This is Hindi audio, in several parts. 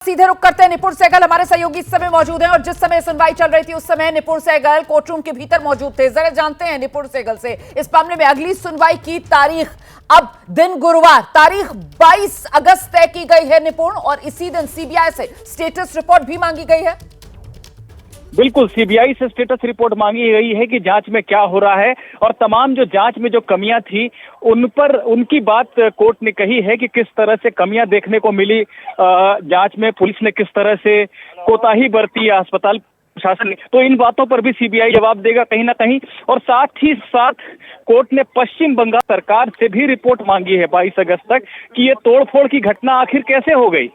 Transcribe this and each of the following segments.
सीधे रुक करते हैं। निपुण सहगल हमारे सहयोगी इस समय मौजूद हैं और जिस समय सुनवाई चल रही थी उस समय निपुण सहगल कोर्टरूम के भीतर मौजूद थे। जरा जानते हैं निपुण सहगल से इस मामले में अगली सुनवाई की तारीख। अब दिन गुरुवार तारीख 22 अगस्त तय की गई है निपुण, और इसी दिन सीबीआई से स्टेटस रिपोर्ट भी मांगी गई है। बिल्कुल, सीबीआई से स्टेटस रिपोर्ट मांगी गई है कि जांच में क्या हो रहा है और तमाम जो जांच में जो कमियां थी उन पर उनकी बात कोर्ट ने कही है कि किस तरह से कमियां देखने को मिली जांच में, पुलिस ने किस तरह से कोताही बरती है, अस्पताल प्रशासन ने, तो इन बातों पर भी सीबीआई जवाब देगा कहीं ना कहीं। और साथ ही साथ कोर्ट ने पश्चिम बंगाल सरकार से भी रिपोर्ट मांगी है 22 अगस्त तक कि ये तोड़फोड़ की घटना आखिर कैसे हो गई,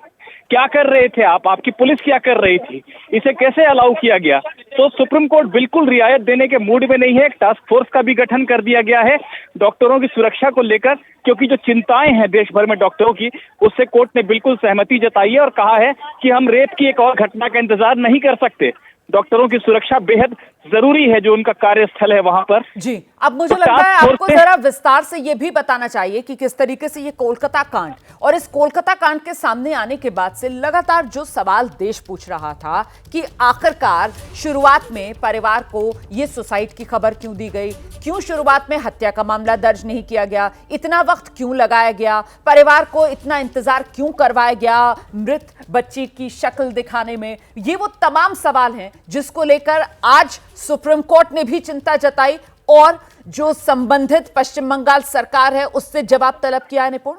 क्या कर रहे थे आप, आपकी पुलिस क्या कर रही थी, इसे कैसे अलाउ किया गया। तो सुप्रीम कोर्ट बिल्कुल रियायत देने के मूड में नहीं है। एक टास्क फोर्स का भी गठन कर दिया गया है डॉक्टरों की सुरक्षा को लेकर, क्योंकि जो चिंताएं हैं देश भर में डॉक्टरों की, उससे कोर्ट ने बिल्कुल सहमति जताई है और कहा है कि हम रेप की एक और घटना का इंतजार नहीं कर सकते। डॉक्टरों की सुरक्षा बेहद जरूरी है, जो उनका कार्यस्थल है वहां पर। जी, अब मुझे लगता है आपको जरा विस्तार से यह भी बताना चाहिए कि किस तरीके से ये कोलकाता कांड और इस कोलकाता कांड के सामने आने के बाद से लगातार जो सवाल देश पूछ रहा था कि आखिरकार शुरुआत में परिवार को ये सुसाइड की खबर क्यों दी गई, क्यों शुरुआत में हत्या का मामला दर्ज नहीं किया गया, इतना वक्त क्यों लगाया गया, परिवार को इतना इंतजार क्यों करवाया गया मृत बच्ची की शक्ल दिखाने में। ये वो तमाम सवाल हैं जिसको लेकर आज सुप्रीम कोर्ट ने भी चिंता जताई और जो संबंधित पश्चिम बंगाल सरकार है उससे जवाब तलब किया है निपुण।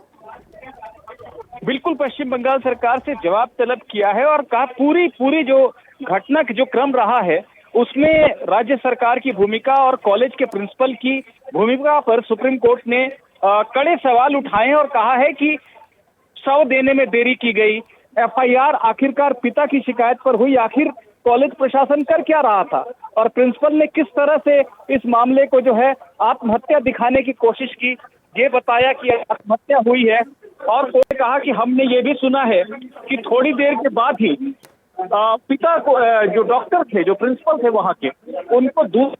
बिल्कुल, पश्चिम बंगाल सरकार से जवाब तलब किया है और कहा पूरी जो घटना जो क्रम रहा है उसमें राज्य सरकार की भूमिका और कॉलेज के प्रिंसिपल की भूमिका पर सुप्रीम कोर्ट ने कड़े सवाल उठाए और कहा है कि शव देने में देरी की गई, एफआईआर आखिरकार पिता की शिकायत पर हुई, आखिर कॉलेज प्रशासन कर क्या रहा था और प्रिंसिपल ने किस तरह से इस मामले को जो है आत्महत्या दिखाने की कोशिश की, ये बताया कि आत्महत्या हुई है। और कोर्ट कहा कि हमने ये भी सुना है कि थोड़ी देर के बाद ही पिता को, जो डॉक्टर थे, जो प्रिंसिपल थे वहां के, उनको दूर।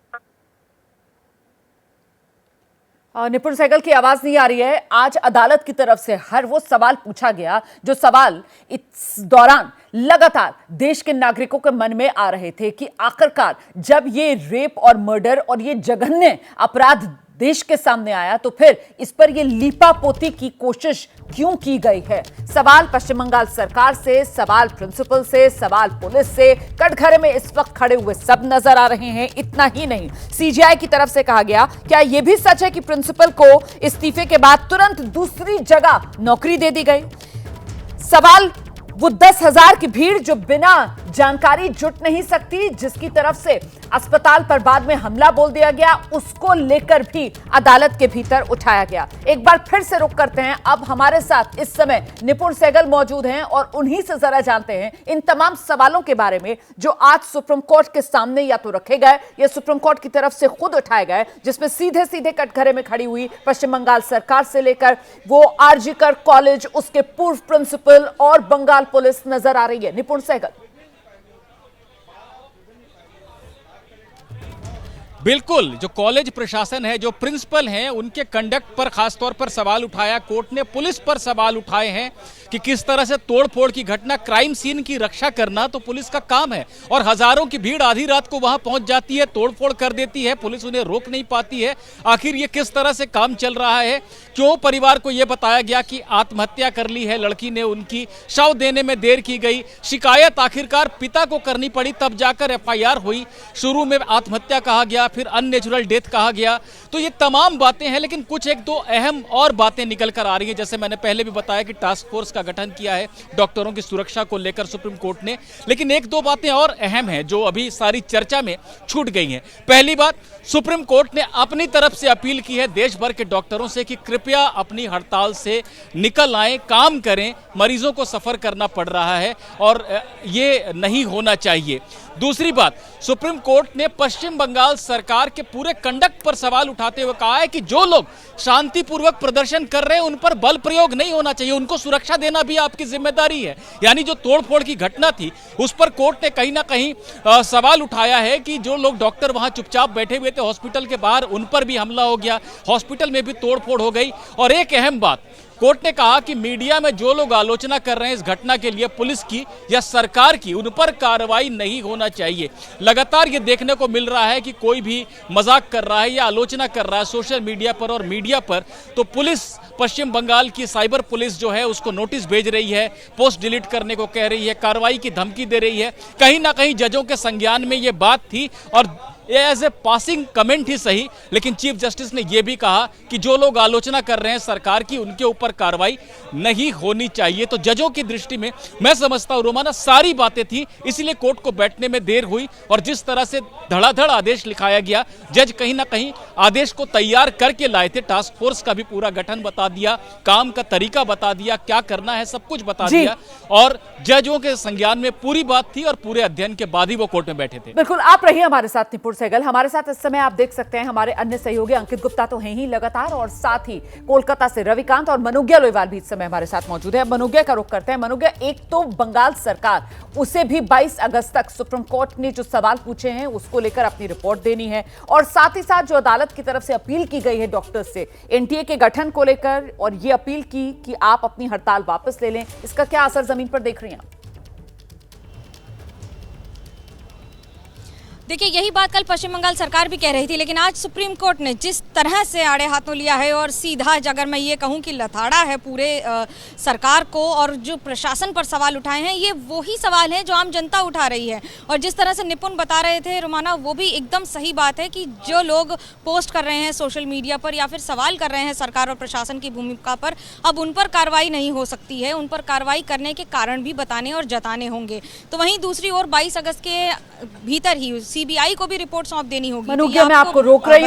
निपुण सहगल की आवाज नहीं आ रही है। आज अदालत की तरफ से हर वो सवाल पूछा गया जो सवाल इस दौरान लगातार देश के नागरिकों के मन में आ रहे थे कि आखिरकार जब ये रेप और मर्डर और ये जघन्य अपराध देश के सामने आया तो फिर इस पर ये लीपापोती की कोशिश क्यों की गई है। सवाल पश्चिम बंगाल सरकार से, सवाल प्रिंसिपल से, सवाल पुलिस से, कटघरे में इस वक्त खड़े हुए सब नजर आ रहे हैं। इतना ही नहीं, सीजीआई की तरफ से कहा गया क्या यह भी सच है कि प्रिंसिपल को इस्तीफे के बाद तुरंत दूसरी जगह नौकरी दे दी गई। सवाल वो 10,000 की भीड़ जो बिना जानकारी जुट नहीं सकती, जिसकी तरफ से अस्पताल पर बाद में हमला बोल दिया गया, उसको लेकर भी अदालत के भीतर उठाया गया। एक बार फिर से रुक करते हैं। अब हमारे साथ इस समय निपुण सहगल मौजूद हैं और उन्हीं से जरा जानते हैं इन तमाम सवालों के बारे में जो आज सुप्रीम कोर्ट के सामने या तो रखे गए या सुप्रीम कोर्ट की तरफ से खुद उठाए गए, जिसमें सीधे सीधे कटघरे में खड़ी हुई पश्चिम बंगाल सरकार से लेकर वो आरजी कर कॉलेज, उसके पूर्व प्रिंसिपल और बंगाल पुलिस नजर आ रही है। निपुण सहगल। बिल्कुल, जो कॉलेज प्रशासन है, जो प्रिंसिपल हैं, उनके कंडक्ट पर खासतौर पर सवाल उठाया कोर्ट ने। पुलिस पर सवाल उठाए हैं कि किस तरह से तोड़फोड़ की घटना, क्राइम सीन की रक्षा करना तो पुलिस का काम है और हजारों की भीड़ आधी रात को वहां पहुंच जाती है, तोड़फोड़ कर देती है, पुलिस उन्हें रोक नहीं पाती है। आखिर ये किस तरह से काम चल रहा है, क्यों परिवार को यह बताया गया कि आत्महत्या कर ली है लड़की ने, उनकी शव देने में देर की गई, शिकायत आखिरकार पिता को करनी पड़ी, तब जाकर एफआईआर हुई, शुरू में आत्महत्या कहा गया, फिर अननेचुरल डेथ कहा गया। तो ये तमाम बातें हैं, लेकिन कुछ एक दो अहम और बातें निकल कर आ रही हैं। जैसे मैंने पहले भी बताया कि टास्क फोर्स का गठन किया है डॉक्टरों की सुरक्षा को लेकर सुप्रीम कोर्ट ने, लेकिन एक दो बातें और अहम हैं जो अभी सारी चर्चा में छूट गई हैं। पहली बात, सुप्रीम कोर्ट ने अपनी तरफ से अपील की है देश भर के डॉक्टरों से कि कृपया अपनी हड़ताल से निकल आएं, काम करें, मरीजों को सफर करना पड़ रहा है और ये नहीं होना चाहिए। दूसरी बात, सुप्रीम कोर्ट ने पश्चिम बंगाल सरकार के पूरे कंडक्ट पर सवाल उठाते हुए कहा है कि जो लोग शांतिपूर्वक प्रदर्शन कर रहे हैं उन पर बल प्रयोग नहीं होना चाहिए, उनको सुरक्षा देना भी आपकी जिम्मेदारी है। यानी जो तोड़फोड़ की घटना थी उस पर कोर्ट ने कहीं ना कहीं सवाल उठाया है कि जो लोग डॉक्टर वहां चुपचाप बैठे हुए थे हॉस्पिटल के बाहर, उन पर भी हमला हो गया, हॉस्पिटल में भी तोड़फोड़ हो गई। और एक अहम बात, कोर्ट ने कहा कि मीडिया में जो लोग आलोचना कर रहे हैं इस घटना के लिए पुलिस की या सरकार की, उन पर कार्रवाई नहीं होना चाहिए। लगातार ये देखने को मिल रहा है कि कोई भी मजाक कर रहा है या आलोचना कर रहा है सोशल मीडिया पर और मीडिया पर, तो पुलिस, पश्चिम बंगाल की साइबर पुलिस जो है उसको नोटिस भेज रही है, पोस्ट डिलीट करने को कह रही है, कार्रवाई की धमकी दे रही है। कहीं ना कहीं जजों के संज्ञान में ये बात थी और एज ए पासिंग कमेंट ही सही, लेकिन चीफ जस्टिस ने यह भी कहा कि जो लोग आलोचना कर रहे हैं सरकार की, उनके ऊपर कार्रवाई नहीं होनी चाहिए। तो जजों की दृष्टि में मैं समझता हूं रोमाना सारी बातें थी, इसलिए कोर्ट को बैठने में देर हुई और जिस तरह से धड़ाधड़ आदेश लिखाया गया, जज कहीं ना कहीं आदेश को तैयार करके लाए थे। टास्क फोर्स का भी पूरा गठन बता दिया, काम का तरीका बता दिया, क्या करना है सब कुछ बता दिया और जजों के संज्ञान में पूरी बात थी और पूरे अध्ययन के बाद ही वो कोर्ट में बैठे थे। बिल्कुल, आप रहिए हमारे साथ निपुण सहगल। हमारे साथ इस समय आप देख सकते हैं हमारे अन्य सहयोगी अंकित गुप्ता तो हैं ही लगातार, और साथ ही कोलकाता से रविकांत और मनोज्ञा लोईवाल भी इस समय हमारे साथ मौजूद है। मनोज्ञा का रुख करते हैं। मनोज्ञा, एक तो बंगाल सरकार, उसे भी 22 अगस्त तक सुप्रीम कोर्ट ने जो सवाल पूछे हैं उसको लेकर अपनी रिपोर्ट देनी है, और साथ ही साथ जो अदालत की तरफ से अपील की गई है डॉक्टर्स से एनटीए के गठन को लेकर, और ये अपील की कि आप अपनी हड़ताल वापस ले लें, इसका क्या असर जमीन पर देख रही हैं? देखिए, यही बात कल पश्चिम बंगाल सरकार भी कह रही थी, लेकिन आज सुप्रीम कोर्ट ने जिस तरह से आड़े हाथों लिया है और सीधा, अगर मैं ये कहूँ कि लथाड़ा है पूरे सरकार को, और जो प्रशासन पर सवाल उठाए हैं ये वही सवाल हैं जो आम जनता उठा रही है। और जिस तरह से निपुण बता रहे थे रोमाना, वो भी एकदम सही बात है कि जो लोग पोस्ट कर रहे हैं सोशल मीडिया पर या फिर सवाल कर रहे हैं सरकार और प्रशासन की भूमिका पर, अब उन पर कार्रवाई नहीं हो सकती है, उन पर कार्रवाई करने के कारण भी बताने और जताने होंगे। तो वहीं दूसरी ओर 22 अगस्त के भीतर ही सीबीआई को भी रिपोर्ट सौंप देनी होगी। मनोज्ञा, मैं आपको रोक रही हूं।